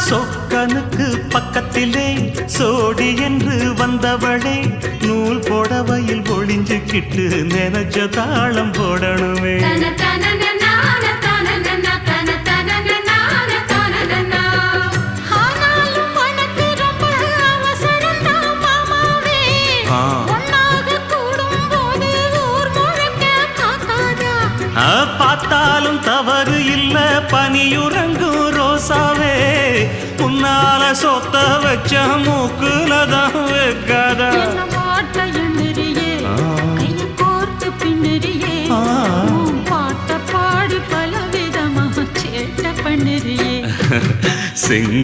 சொக்கனுக்கு பக்கத்திலே சோடி என்று வந்தவளே நூல் புடவையில் ஒளிஞ்சுக்கிட்டு நினைச்ச தாளம் போடணுமே. பார்த்தாலும் தவறு இல்ல பனியுறங்கும் ரோசாவே உன்னால சொத்த வச்ச மூக்குலதான் வைக்காதா. பாட்ட பாடி பல விதமா சேட்ட பண்ணுறியே.